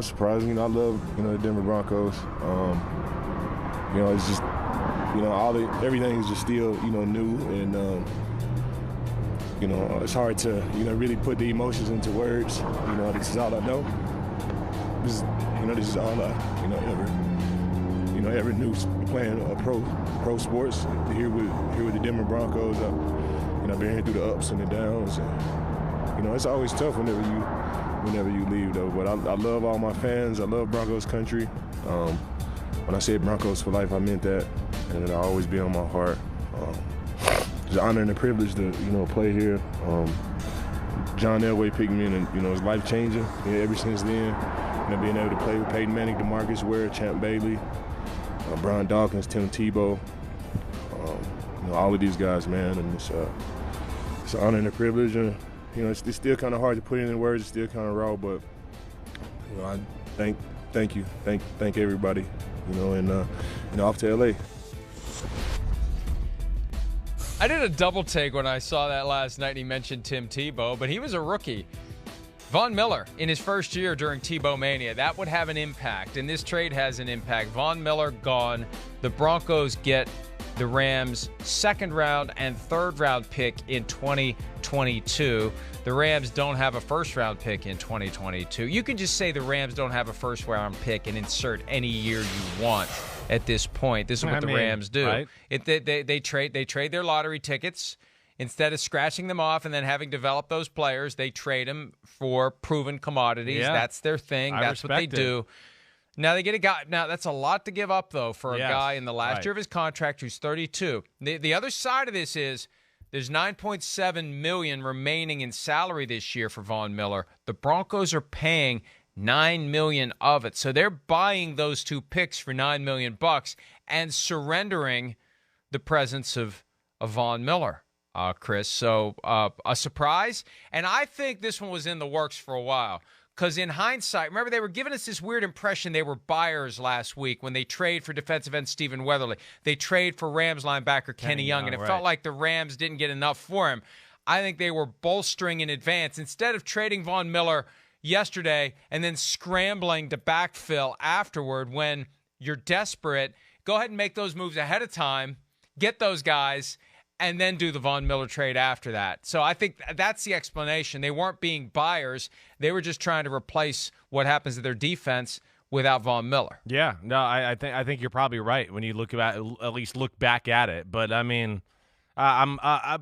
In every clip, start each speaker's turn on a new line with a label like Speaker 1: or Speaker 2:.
Speaker 1: surprising. I love, the Denver Broncos. It's just, everything is just still, new, and it's hard to, really put the emotions into words. This is all I know. This is all I, ever knew playing pro sports. Here with the Denver Broncos, I've been here through the ups and the downs. And, it's always tough whenever you leave, though. But I love all my fans. I love Broncos country. When I said Broncos for life, I meant that, and it'll always be on my heart. It's an honor and a privilege to, play here. John Elway picked me, and it's life-changing. Ever since then, being able to play with Peyton Manning, DeMarcus Ware, Champ Bailey, Brian Dawkins, Tim Tebow, all of these guys, man, and it's an honor and a privilege. And it's still kind of hard to put it in words. It's still kind of raw, but I thank you, thank everybody, and off to LA.
Speaker 2: I did a double take when I saw that last night and he mentioned Tim Tebow, but he was a rookie. Von Miller, in his first year during Tebow Mania, that would have an impact, and this trade has an impact. Von Miller gone. The Broncos get the Rams' second-round and third-round pick in 2022. The Rams don't have a first-round pick in 2022. You can just say the Rams don't have a first-round pick and insert any year you want at this point. This is what the Rams do.
Speaker 3: Right?
Speaker 2: They trade their lottery tickets. Instead of scratching them off and then having developed those players, they trade them for proven commodities.
Speaker 3: Yeah.
Speaker 2: That's their thing. That's what they do. Now they get a guy. Now that's a lot to give up, though, for a guy in the last year of his contract who's 32. The other side of this is there's $9.7 million remaining in salary this year for Von Miller. The Broncos are paying $9 million of it, so they're buying those two picks for $9 million and surrendering the presence of Von Miller. Chris. So a surprise. And I think this one was in the works for a while because in hindsight, remember they were giving us this weird impression they were buyers last week when they trade for defensive end Stephen Weatherly. They trade for Rams linebacker Kenny Young, and it felt like the Rams didn't get enough for him. I think they were bolstering in advance. Instead of trading Von Miller yesterday and then scrambling to backfill afterward when you're desperate, go ahead and make those moves ahead of time, get those guys, and then do the Von Miller trade after that. So I think that's the explanation. They weren't being buyers. They were just trying to replace what happens to their defense without Von Miller.
Speaker 3: Yeah, no, I think you're probably right when you look at least look back at it. But I mean, I'm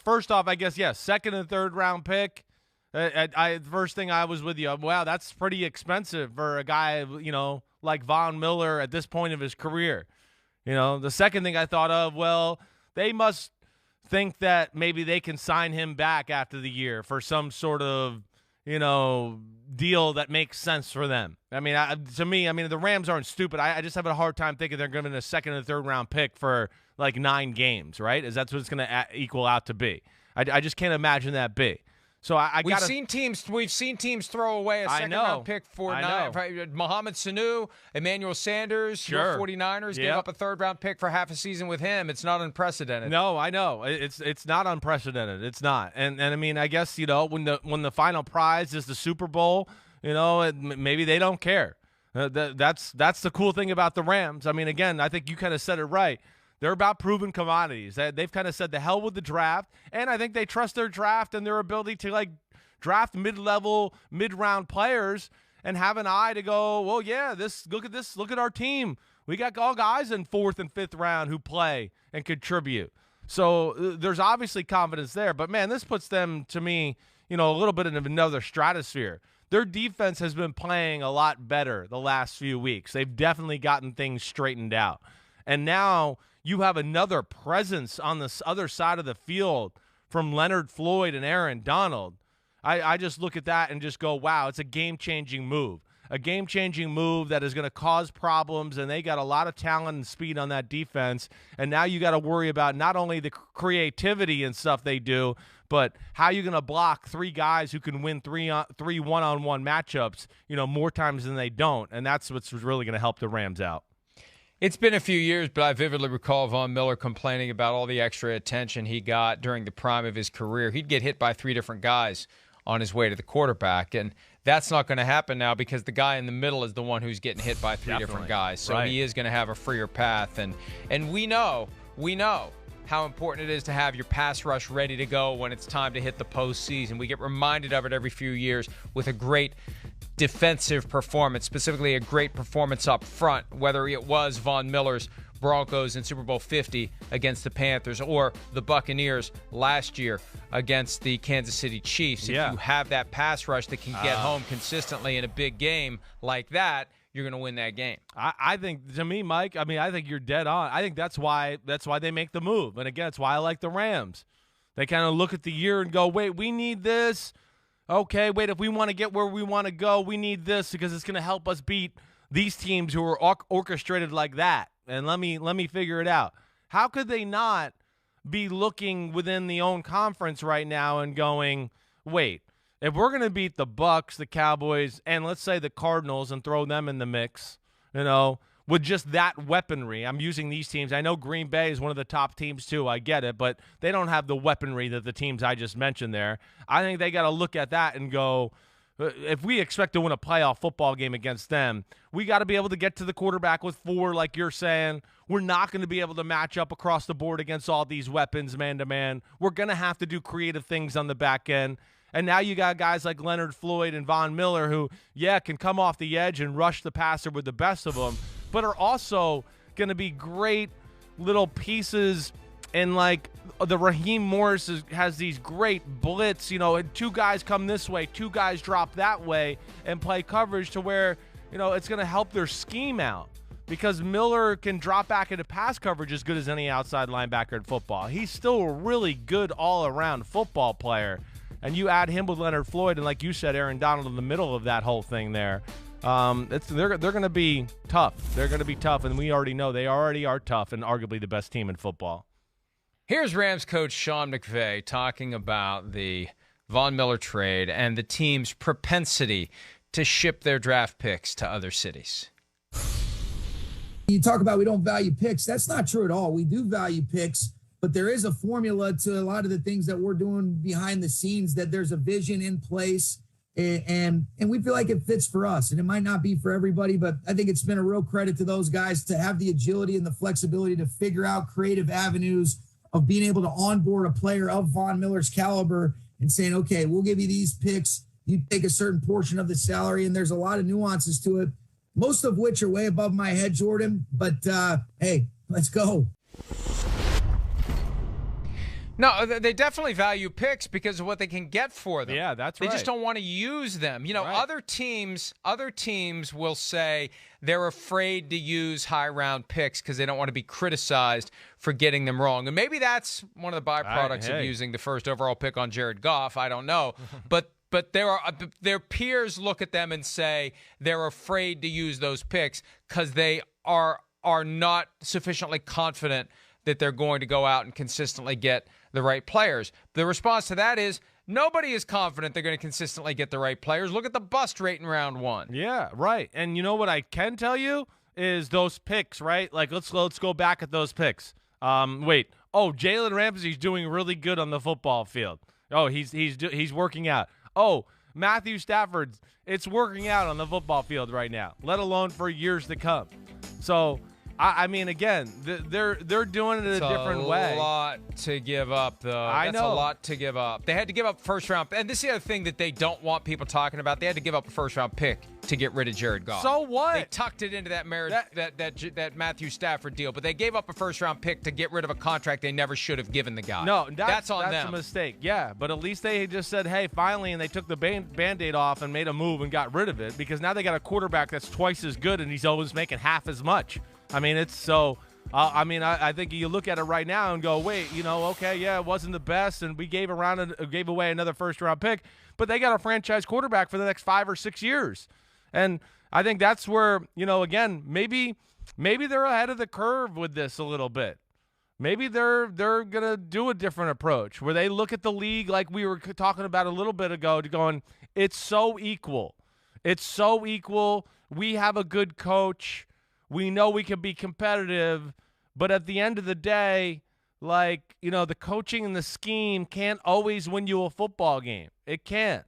Speaker 3: first off, I guess second and third round pick. First thing I was with you. Wow, that's pretty expensive for a guy like Von Miller at this point of his career. The second thing I thought of, well, they must think that maybe they can sign him back after the year for some sort of, deal that makes sense for them. I mean, to me, the Rams aren't stupid. I just have a hard time thinking they're going to be a second and third round pick for like 9 games, right? That's what it's going to equal out to be. I just can't imagine that big. So we've seen teams
Speaker 2: throw away a second-round pick for Mohamed Sanu, Emmanuel Sanders. Your 49ers gave up a third-round pick for half a season with him. It's not unprecedented.
Speaker 3: No, I know. It's not unprecedented. It's not. And I mean, I guess, when the final prize is the Super Bowl, maybe they don't care. That's the cool thing about the Rams. I mean, again, I think you kind of said it right. They're about proven commodities. They've kind of said the hell with the draft, and I think they trust their draft and their ability to draft mid-level, mid-round players and have an eye to go, well, yeah, look at our team. We got all guys in 4th and 5th round who play and contribute. So there's obviously confidence there, but man, this puts them, to me, a little bit in another stratosphere. Their defense has been playing a lot better the last few weeks. They've definitely gotten things straightened out, and now you have another presence on the other side of the field from Leonard Floyd and Aaron Donald. I just look at that and just go, wow, it's a game-changing move. A game-changing move that is going to cause problems, and they got a lot of talent and speed on that defense. And now you got to worry about not only the creativity and stuff they do, but how you're going to block 3 guys who can win 3 one-on-one matchups, more times than they don't. And that's what's really going to help the Rams out.
Speaker 2: It's been a few years, but I vividly recall Von Miller complaining about all the extra attention he got during the prime of his career. He'd get hit by 3 different guys on his way to the quarterback, and That's not going to happen now because the guy in the middle is the one who's getting hit by three different guys. So he is going to have a freer path. And we know how important it is to have your pass rush ready to go when it's time to hit the postseason. We get reminded of it every few years with a great defensive performance, specifically a great performance up front, whether it was Von Miller's Broncos in Super Bowl 50 against the Panthers or the Buccaneers last year against the Kansas City Chiefs. If you have that pass rush that can get home consistently in a big game like that, you're going to win that game.
Speaker 3: I think, to me, Mike, I think you're dead on. I think that's why they make the move. And again, it's why I like the Rams. They kind of look at the year and go, wait, we need this. Okay, wait, if we want to get where we want to go, we need this because it's going to help us beat these teams who are orchestrated like that. And let me figure it out. How could they not be looking within the own conference right now and going, wait, if we're going to beat the Bucs, the Cowboys, and let's say the Cardinals and throw them in the mix, with just that weaponry, I'm using these teams. I know Green Bay is one of the top teams too. I get it, but they don't have the weaponry that the teams I just mentioned there. I think they got to look at that and go, if we expect to win a playoff football game against them, we got to be able to get to the quarterback with 4, like you're saying. We're not going to be able to match up across the board against all these weapons man-to-man. We're going to have to do creative things on the back end. And now you got guys like Leonard Floyd and Von Miller who, can come off the edge and rush the passer with the best of them, but are also going to be great little pieces. And like the Raheem Morris has these great blitz, and 2 guys come this way, 2 guys drop that way and play coverage to where, it's going to help their scheme out because Miller can drop back into pass coverage as good as any outside linebacker in football. He's still a really good all-around football player. And you add him with Leonard Floyd and, like you said, Aaron Donald in the middle of that whole thing there. They're going to be tough. They're going to be tough, and we already know they already are tough and arguably the best team in football.
Speaker 2: Here's Rams coach Sean McVay talking about the Von Miller trade and the team's propensity to ship their draft picks to other cities.
Speaker 4: You talk about we don't value picks. That's not true at all. We do value picks, but there is a formula to a lot of the things that we're doing behind the scenes, that there's a vision in place, and we feel like it fits for us. And it might not be for everybody, but I think it's been a real credit to those guys to have the agility and the flexibility to figure out creative avenues of being able to onboard a player of Von Miller's caliber and saying, okay, we'll give you these picks. You take a certain portion of the salary, and there's a lot of nuances to it, most of which are way above my head, Jordan. But, hey, let's go.
Speaker 2: No, they definitely value picks because of what they can get for them.
Speaker 3: Yeah, that's right.
Speaker 2: They just don't want to use them. Other teams will say they're afraid to use high-round picks because they don't want to be criticized for getting them wrong. And maybe that's one of the byproducts of using the first overall pick on Jared Goff. I don't know. But their peers look at them and say they're afraid to use those picks because they are not sufficiently confident that they're going to go out and consistently get the right players. The response to that is nobody is confident they're going to consistently get the right players. Look at the bust rate in round 1.
Speaker 3: Yeah, right. And you know what I can tell you is those picks, right? Like let's go back at those picks. Jalen Ramsey's doing really good on the football field. Oh, he's working out. Oh, Matthew Stafford, it's working out on the football field right now, let alone for years to come. So I mean, again, they're doing it a different way.
Speaker 2: That's a lot to give up, though.
Speaker 3: That's a
Speaker 2: lot to give up. They had to give up first round, and this is the other thing that they don't want people talking about. They had to give up a first round pick to get rid of Jared Goff.
Speaker 3: So what?
Speaker 2: They tucked it into that Matthew Stafford deal, but they gave up a first round pick to get rid of a contract they never should have given the guy.
Speaker 3: No,
Speaker 2: that's on them.
Speaker 3: That's a mistake. Yeah, but at least they just said, hey, finally, and they took the Band-Aid off and made a move and got rid of it because now they got a quarterback that's twice as good and he's always making half as much. I mean, it's so I think you look at it right now and go, wait, it wasn't the best, and we gave away another first-round pick, but they got a franchise quarterback for the next 5 or 6 years. And I think that's where, again, maybe they're ahead of the curve with this a little bit. Maybe they're going to do a different approach where they look at the league like we were talking about a little bit ago, going, it's so equal. It's so equal. We have a good coach. We know we can be competitive, but at the end of the day, the coaching and the scheme can't always win you a football game. It can't.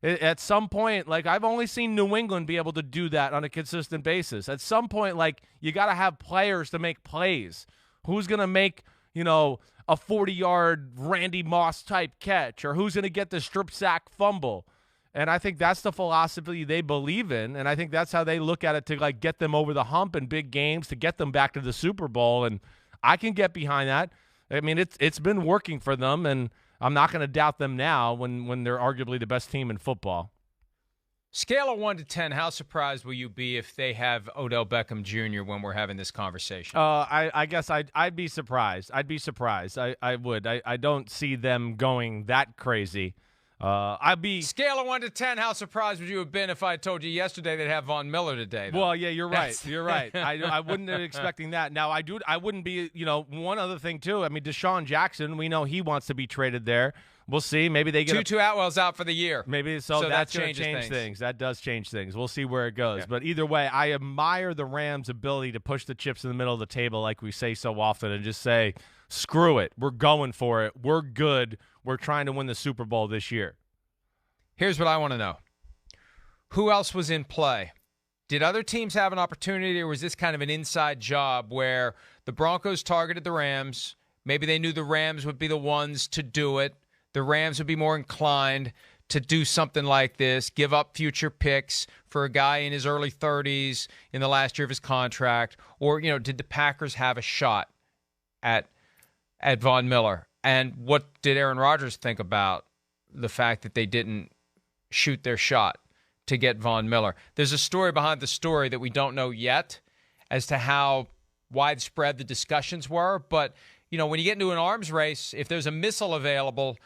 Speaker 3: At some point, like, I've only seen New England be able to do that on a consistent basis. At some point, like, you got to have players to make plays. Who's going to make, a 40-yard Randy Moss type catch, or who's going to get the strip sack fumble? And I think that's the philosophy they believe in, and I think that's how they look at it to, like, get them over the hump in big games, to get them back to the Super Bowl. And I can get behind that. I mean, it's been working for them, and I'm not going to doubt them now when they're arguably the best team in football.
Speaker 2: Scale of 1 to 10, how surprised will you be if they have Odell Beckham Jr. when we're having this conversation?
Speaker 3: I guess I'd be surprised. I'd be surprised. I would. I don't see them going that crazy. I'd be
Speaker 2: Scale of 1 to 10, how surprised would you have been if I told you yesterday they'd have Von Miller today? Though?
Speaker 3: Well, yeah, you're right. You're right. I wouldn't have expecting that. Now, I wouldn't be, one other thing, too. I mean, Deshaun Jackson, we know he wants to be traded there. We'll see. Maybe they get
Speaker 2: Tutu Atwell's out for the year.
Speaker 3: Maybe so that's going to change things. That does change things. We'll see where it goes. Yeah. But either way, I admire the Rams' ability to push the chips in the middle of the table like we say so often and just say, screw it. We're going for it. We're good. We're trying to win the Super Bowl this year.
Speaker 2: Here's what I want to know. Who else was in play? Did other teams have an opportunity, or was this kind of an inside job where the Broncos targeted the Rams? Maybe they knew the Rams would be the ones to do it. The Rams would be more inclined to do something like this, give up future picks for a guy in his early 30s in the last year of his contract. Or, did the Packers have a shot at Von Miller? And what did Aaron Rodgers think about the fact that they didn't shoot their shot to get Von Miller? There's a story behind the story that we don't know yet as to how widespread the discussions were. But, when you get into an arms race, if there's a missile available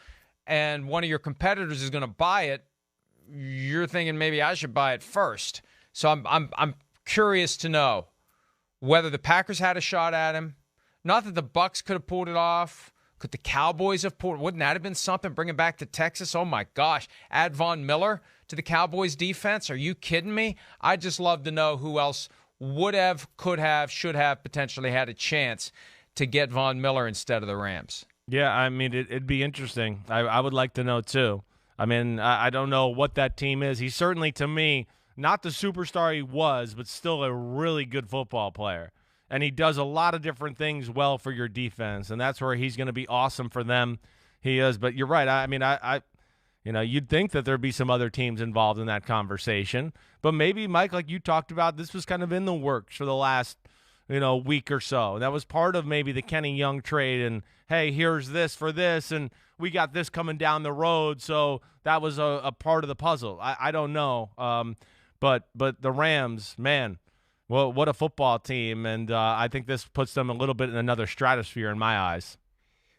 Speaker 2: and one of your competitors is going to buy it, you're thinking maybe I should buy it first. So I'm curious to know whether the Packers had a shot at him. Not that the Bucs could have pulled it off. Could the Cowboys have pulled? Wouldn't that have been something? Bring him back to Texas? Oh, my gosh. Add Von Miller to the Cowboys defense? Are you kidding me? I'd just love to know who else would have, could have, should have potentially had a chance to get Von Miller instead of the Rams.
Speaker 3: Yeah, I mean, it'd be interesting. I would like to know, too. I mean, I don't know what that team is. He's certainly, to me, not the superstar he was, but still a really good football player. And he does a lot of different things well for your defense, and that's where he's going to be awesome for them. He is. But you're right. I mean, you'd think that there'd be some other teams involved in that conversation. But maybe, Mike, like you talked about, this was kind of in the works for the last, week or so. That was part of maybe the Kenny Young trade, and, hey, here's this for this, and we got this coming down the road. So that was a part of the puzzle. I don't know. But the Rams, man, well, what a football team, and I think this puts them a little bit in another stratosphere in my eyes.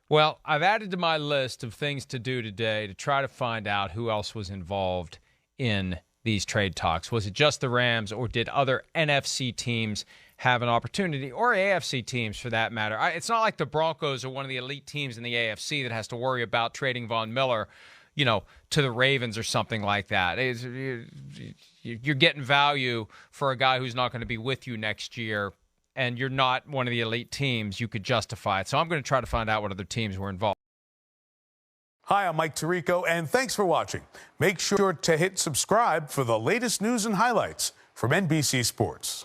Speaker 2: Well, I've added to my list of things to do today to try to find out who else was involved in these trade talks. Was it just the Rams, or did other NFC teams have an opportunity, or AFC teams for that matter? It's not like the Broncos are one of the elite teams in the AFC that has to worry about trading Von Miller, to the Ravens or something like that. You're getting value for a guy who's not going to be with you next year, and you're not one of the elite teams. You could justify it. So I'm going to try to find out what other teams were involved.
Speaker 5: Hi, I'm Mike Tirico, and thanks for watching. Make sure to hit subscribe for the latest news and highlights from NBC Sports.